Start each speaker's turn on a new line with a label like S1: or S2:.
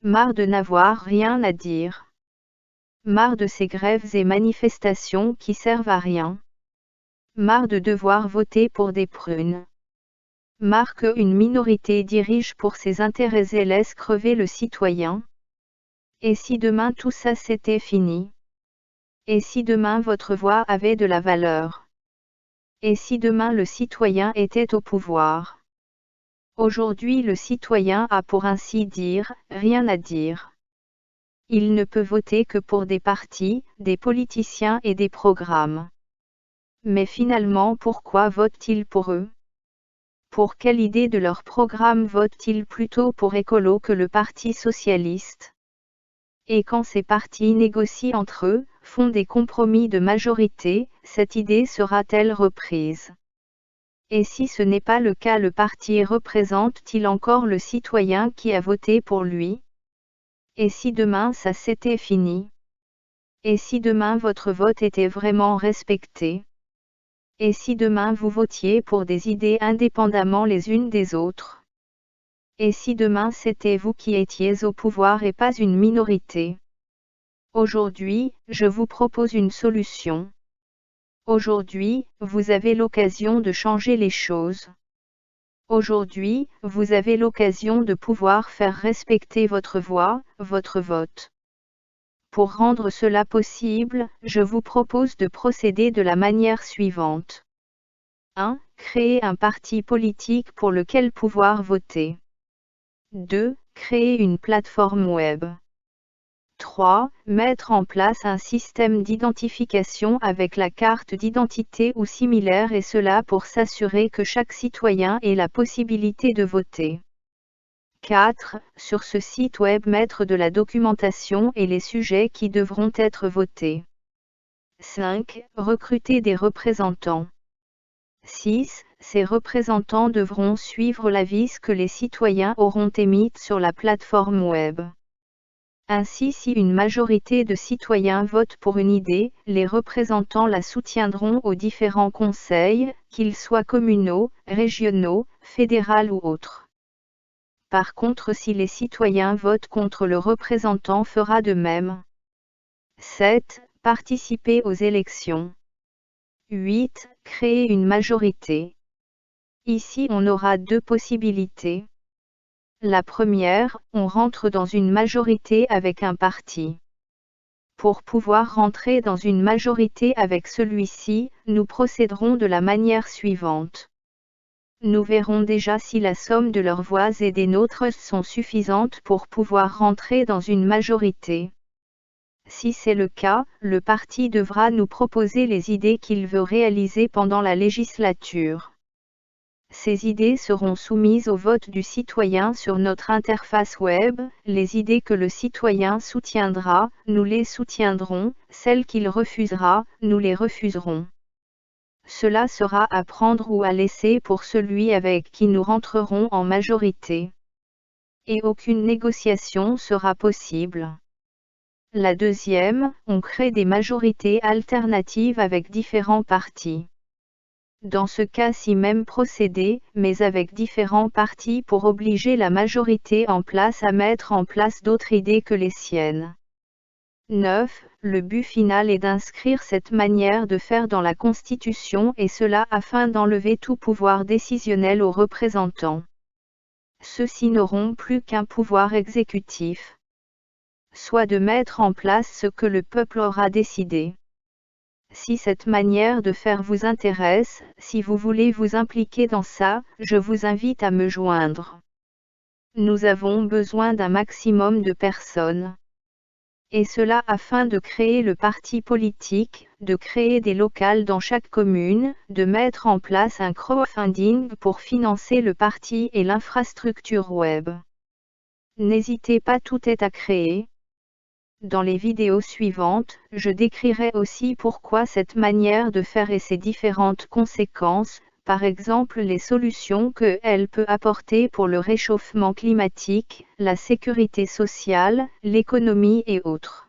S1: Marre de n'avoir rien à dire. Marre de ces grèves et manifestations qui servent à rien. Marre de devoir voter pour des prunes. Marre qu'une minorité dirige pour ses intérêts et laisse crever le citoyen. Et si demain tout ça c'était fini? Et si demain votre voix avait de la valeur? Et si demain le citoyen était au pouvoir? Aujourd'hui le citoyen a pour ainsi dire, rien à dire. Il ne peut voter que pour des partis, des politiciens et des programmes. Mais finalement pourquoi vote-t-il pour eux? Pour quelle idée de leur programme vote-t-il plutôt pour Écolo que le Parti socialiste? Et quand ces partis négocient entre eux, font des compromis de majorité, cette idée sera-t-elle reprise? Et si ce n'est pas le cas, le parti représente-t-il encore le citoyen qui a voté pour lui? Et si demain ça c'était fini? Et si demain votre vote était vraiment respecté? Et si demain vous votiez pour des idées indépendamment les unes des autres? Et si demain c'était vous qui étiez au pouvoir et pas une minorité? Aujourd'hui, je vous propose une solution. Aujourd'hui, vous avez l'occasion de changer les choses. Aujourd'hui, vous avez l'occasion de pouvoir faire respecter votre voix, votre vote. Pour rendre cela possible, je vous propose de procéder de la manière suivante. 1. Créer un parti politique pour lequel pouvoir voter. 2. Créer une plateforme web. 3. Mettre en place un système d'identification avec la carte d'identité ou similaire, et cela pour s'assurer que chaque citoyen ait la possibilité de voter. 4. Sur ce site web mettre de la documentation et les sujets qui devront être votés. 5. Recruter des représentants. 6. Ces représentants devront suivre l'avis que les citoyens auront émis sur la plateforme web. Ainsi, si une majorité de citoyens votent pour une idée, les représentants la soutiendront aux différents conseils, qu'ils soient communaux, régionaux, fédéraux ou autres. Par contre, si les citoyens votent contre, le représentant fera de même. 7. Participer aux élections. 8. Créer une majorité. Ici on aura deux possibilités. La première, on rentre dans une majorité avec un parti. Pour pouvoir rentrer dans une majorité avec celui-ci, nous procéderons de la manière suivante. Nous verrons déjà si la somme de leurs voix et des nôtres sont suffisantes pour pouvoir rentrer dans une majorité. Si c'est le cas, le parti devra nous proposer les idées qu'il veut réaliser pendant la législature. Ces idées seront soumises au vote du citoyen sur notre interface web. Les idées que le citoyen soutiendra, nous les soutiendrons, celles qu'il refusera, nous les refuserons. Cela sera à prendre ou à laisser pour celui avec qui nous rentrerons en majorité. Et aucune négociation sera possible. La deuxième, on crée des majorités alternatives avec différents partis. Dans ce cas-ci, même procédé, mais avec différents partis pour obliger la majorité en place à mettre en place d'autres idées que les siennes. 9. Le but final est d'inscrire cette manière de faire dans la Constitution, et cela afin d'enlever tout pouvoir décisionnel aux représentants. Ceux-ci n'auront plus qu'un pouvoir exécutif, soit de mettre en place ce que le peuple aura décidé. Si cette manière de faire vous intéresse, si vous voulez vous impliquer dans ça, je vous invite à me joindre. Nous avons besoin d'un maximum de personnes. Et cela afin de créer le parti politique, de créer des locales dans chaque commune, de mettre en place un crowdfunding pour financer le parti et l'infrastructure web. N'hésitez pas, tout est à créer. Dans les vidéos suivantes, je décrirai aussi pourquoi cette manière de faire et ses différentes conséquences, par exemple les solutions qu'elle peut apporter pour le réchauffement climatique, la sécurité sociale, l'économie et autres.